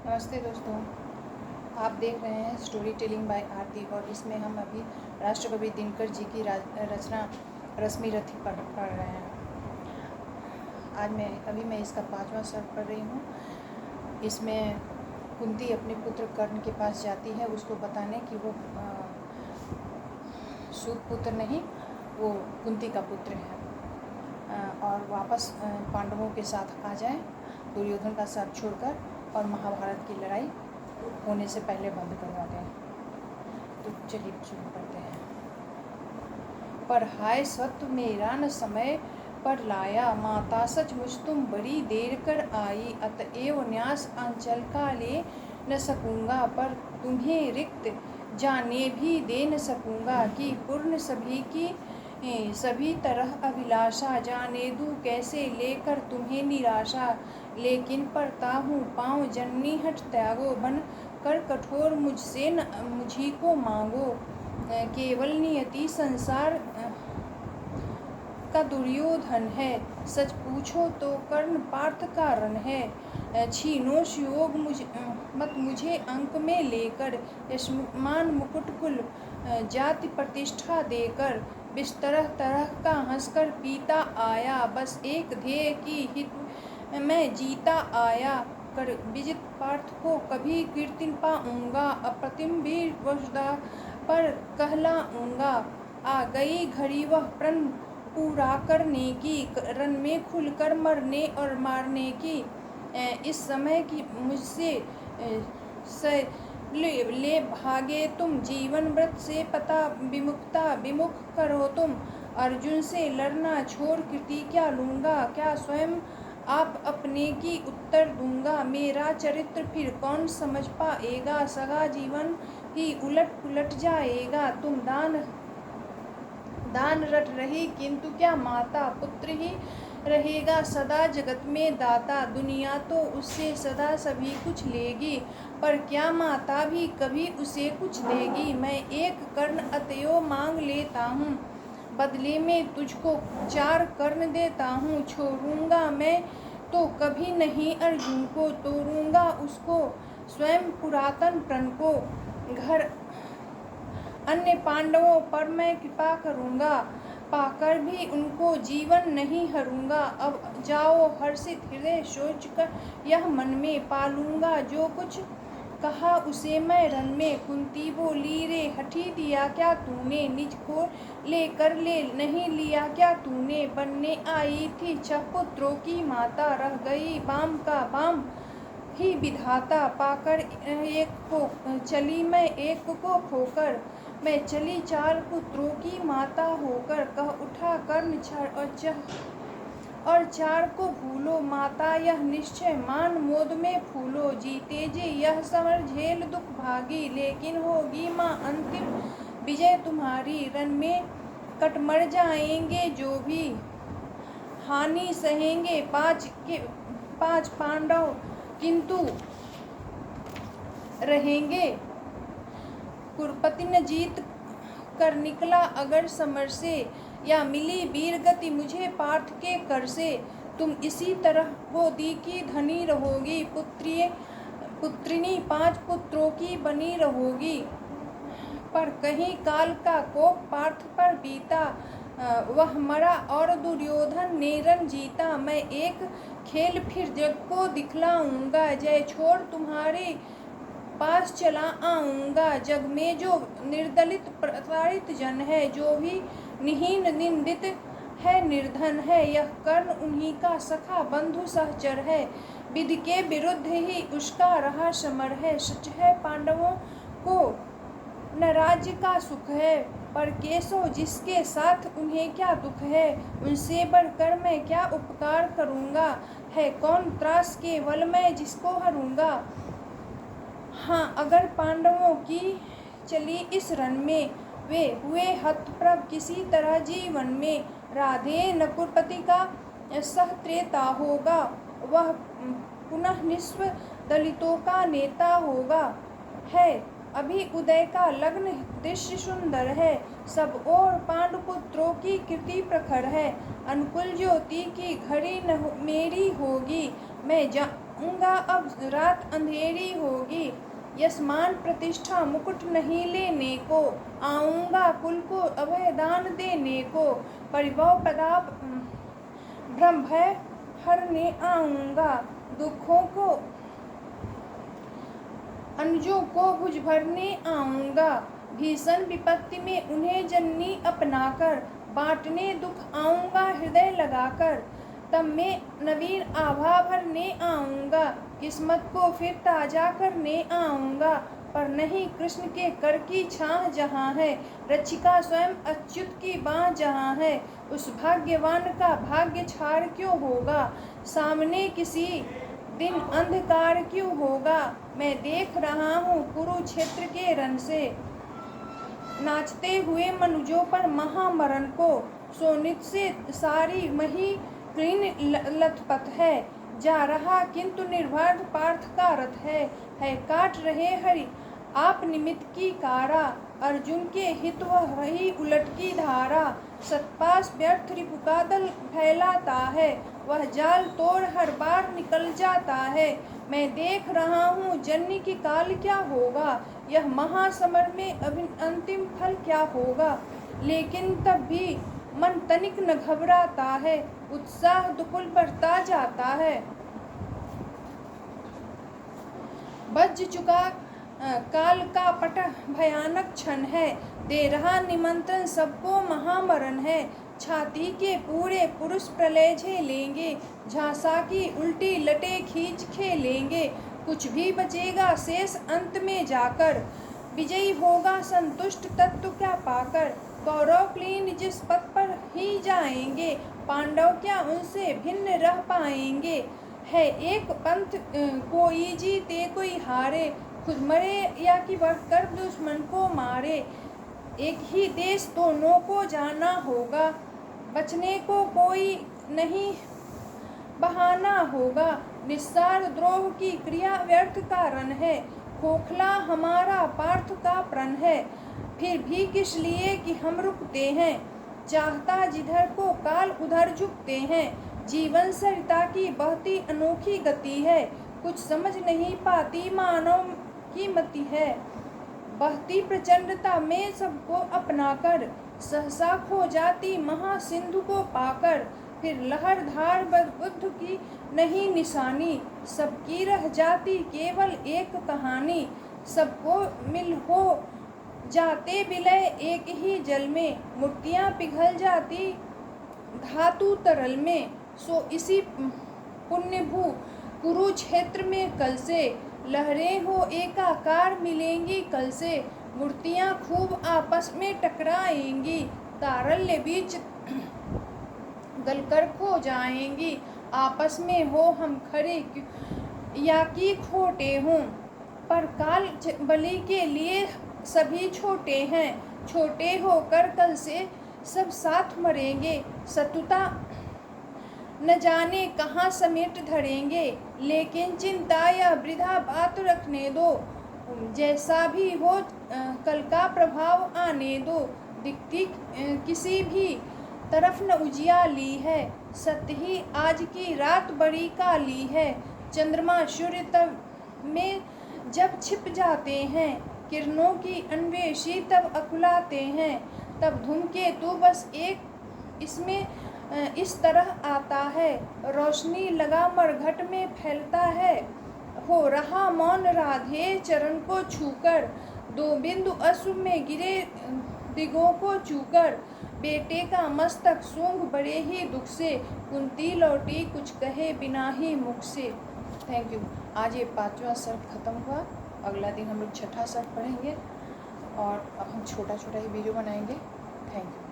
नमस्ते दोस्तों, आप देख रहे हैं स्टोरी टेलिंग बाय आरती और इसमें हम अभी राष्ट्रकवि दिनकर जी की रचना रश्मि रथी पढ़ रहे हैं। आज मैं इसका 5वां सर्ग पढ़ रही हूँ। इसमें कुंती अपने पुत्र कर्ण के पास जाती है उसको बताने कि वो सूत पुत्र नहीं, वो कुंती का पुत्र है और वापस पांडवों के साथ आ जाए, दुर्योधन का साथ छोड़कर, और महाभारत की लड़ाई होने से पहले बंद करवा दें। तो चलिए शुरू करते हैं। पर हाय सत्व मेरा न समय पर लाया, माता सचमुच तुम बड़ी देर कर आई, अतएव न्यास अंचल का ले न सकूँगा, पर तुम्हें रिक्त जाने भी दे न सकूँगा, कि पूर्ण सभी की सभी तरह अभिलाषा, जाने दूँ कैसे लेकर तुम्हें निराशा, लेकिन पड़ता हूँ पाँव जननी हट त्यागो, बन कर कठोर मुझसे न मुझी को मांगो, केवल नियति संसार का दुर्योधन है, सच पूछो तो कर्ण पार्थ कारण है, छीनो योग मत मुझे अंक में लेकर, यशमान मुकुट कुल जाति प्रतिष्ठा देकर, तरह तरह का हंसकर पीता आया, बस एक ध्येय की हित मैं जीता आया, कर विजित पार्थ को कभी कीर्तिन पाऊंगा, अप्रतिम वीर वसुधा पर कहलाऊंगा, आ गई घड़ी वह प्रण पूरा करने की, रन में खुलकर मरने और मारने की, इस समय की मुझसे ले भागे तुम, जीवन व्रत से पता विमुख करो तुम, अर्जुन से लड़ना छोड़ कृति क्या लूँगा, क्या स्वयं आप अपने की उत्तर दूंगा, मेरा चरित्र फिर कौन समझ पाएगा, सगा जीवन ही उलट पुलट जाएगा, तुम दान रट रही किंतु क्या माता, पुत्र ही रहेगा सदा जगत में दाता, दुनिया तो उससे सदा सभी कुछ लेगी, पर क्या माता भी कभी उसे कुछ देगी, मैं एक कर्ण अतएव मांग लेता हूँ, बदले में तुझको 4 कर्ण देता हूँ, छोड़ूंगा मैं तो कभी नहीं अर्जुन को, तोड़ूंगा उसको स्वयं पुरातन प्रण को, घर अन्य पांडवों पर मैं कृपा करूंगा, पाकर भी उनको जीवन नहीं हरूंगा, अब जाओ हर्षित हृदय सोच कर यह मन में, पालूंगा जो कुछ कहा उसे मैं रण में, कुंती बोली रे हठी दिया क्या तूने, निज को लेकर ले नहीं लिया क्या तूने, बनने आई थी 6 पुत्रों की माता, रह गई बाम का बाम ही विधाता, पाकर एक को चली मैं एक को खोकर, मैं चली 4 पुत्रों की माता होकर, कह उठा कर्ण और 4 को भूलो, माता यह निश्चय मान मोद में फूलो, जीते जी यह समर झेल दुख भागी, लेकिन होगी माँ अंतिम विजय तुम्हारी, रण में कट मर जाएंगे जो भी, हानि सहेंगे 5 पांडव किंतु रहेंगे, कुरपति न जीत कर निकला अगर समर से, या मिली वीर गति मुझे पार्थ के कर से, तुम इसी तरह गोदी की धनी रहोगी, पुत्रिनी 5 पुत्रों की बनी रहोगी, पर कहीं काल का कोप पार्थ पर बीता, वह मरा और दुर्योधन ने रण जीता, मैं एक खेल फिर जग को दिखलाऊंगा, जय छोड़ तुम्हारे पास चला आऊंगा, जग में जो निर्दलित प्रताड़ित जन है, जो भी निहीन निंदित है निर्धन है, यह कर्ण उन्हीं का सखा बंधु सहचर है, विधि के विरुद्ध ही उसका रहा समर है, सच है पांडवों को न राज्य का सुख है, पर केशव जिसके साथ उन्हें क्या दुख है, उनसे बढ़कर मैं क्या उपकार करूँगा, है कौन त्रास केवल मैं जिसको हरूँगा, हाँ अगर पांडवों की चली इस रण में, वे हुए हतप्रभ किसी तरह जीवन में, राधे नकुलपति का सहत्रेता होगा, वह पुनः निस्व दलितों का नेता होगा, है अभी उदय का लग्न दृश्य सुंदर है, सब और पांडुपुत्रों की कृति प्रखर है, अनुकूल ज्योति की घड़ी न मेरी होगी, मैं आऊँगा अब रात अंधेरी होगी, यशमान प्रतिष्ठा मुकुट नहीं लेने को, आऊँगा कुल को अभय दान देने को, परिभव प्रताप भ्रम भय हरने आऊँगा, दुखों को अनुजों को भुज भरने आऊँगा, भीषण विपत्ति में उन्हें जननी अपनाकर, बांटने दुख आऊँगा हृदय लगाकर, तब मैं नवीन आभा भरने आऊँगा, किस्मत को फिर ताजा करने आऊँगा, पर नहीं कृष्ण के कर की छाह जहाँ है, रक्षिका स्वयं अच्युत की बाँ जहाँ है, उस भाग्यवान का भाग्य छाड़ क्यों होगा, सामने किसी दिन अंधकार क्यों होगा। मैं देख रहा हूँ कुरुक्षेत्र के रण से नाचते हुए मनुजों पर महामरण को, सोनित से सारी मही क्लीन लथपथ है, जा रहा किंतु निर्भर पार्थ का रथ है काट रहे हरि आप निमित्त की कारा, अर्जुन के हित वह रही उलट की धारा, सतपास व्यर्थ रिपु का दल फैलाता है, वह जाल तोड़ हर बार निकल जाता है। मैं देख रहा हूँ जन्य की काल क्या होगा, यह महासमर में अंतिम फल क्या होगा, लेकिन तब भी मन तनिक न घबराता है, उत्साह दुकुल बढ़ता जाता है। बज चुका काल का पट भयानक क्षण है, दे रहा निमंत्रण सबको महामरण है, छाती के पूरे पुरुष प्रलय झेलेंगे, झांसा की उल्टी लटे खींच खेलेंगे, कुछ भी बचेगा शेष अंत में जाकर, विजयी होगा संतुष्ट तत्व क्या पाकर, कौरव क्लीन जिस पथ पर ही जाएंगे, पांडव क्या उनसे भिन्न रह पाएंगे, है एक पंथ कोई जीते कोई हारे, खुद मरे या कि बढ़कर दुश्मन को मारे, एक ही देश दोनों को जाना होगा, बचने को कोई नहीं बहाना होगा, निस्सार द्रोह की क्रिया व्यर्थ कारण है, खोखला हमारा पार्थ का प्रण है, फिर भी किस लिए कि हम रुकते हैं, चाहता जिधर को काल उधर झुकते हैं, जीवन सरिता की बहती अनोखी गति है, कुछ समझ नहीं पाती मानव की मति है, बहती प्रचंडता में सबको अपनाकर, सहसा खो जाती महासिंधु को पाकर, फिर लहर धार बुद्ध की नहीं निशानी, सबकी रह जाती केवल एक कहानी, सबको मिल हो जाते विलय एक ही जल में, मूर्तियाँ पिघल जाती धातु तरल में, सो इसी पुण्य भू कुरुक्षेत्र में कल से, लहरें हो एकाकार मिलेंगी कल से, मूर्तियाँ खूब आपस में टकराएंगी, तारल्य बीच गलकर खो जाएंगी, आपस में हो हम खड़े या कि खोटे हों, पर काल बलि के लिए सभी छोटे हैं, छोटे होकर कल से सब साथ मरेंगे, शत्रुता न जाने कहाँ समेट धरेंगे, लेकिन चिंता या वृथा बात रखने दो, जैसा भी हो कल का प्रभाव आने दो, दिखती किसी भी तरफ न उजियाली है, सत्य ही आज की रात बड़ी काली है, चंद्रमा सूर्य तब में जब छिप जाते हैं, किरणों की अन्वेषी तब अकुलाते हैं, तब धूमकेतु बस एक इसमें इस तरह आता है, रोशनी लगा मरघट में फैलता है, हो रहा मौन राधे चरण को छूकर, दो बिंदु अश्रु में गिरे दिगों को छूकर, बेटे का मस्तक सूंघ बड़े ही दुख से, कुंती लौटी कुछ कहे बिना ही मुख से। Thank you. आज ये 5वां सर्ग खत्म हुआ, अगला दिन हम लोग 6ठा सर्ग पढ़ेंगे और अब हम छोटा छोटा ही वीडियो बनाएंगे। Thank you.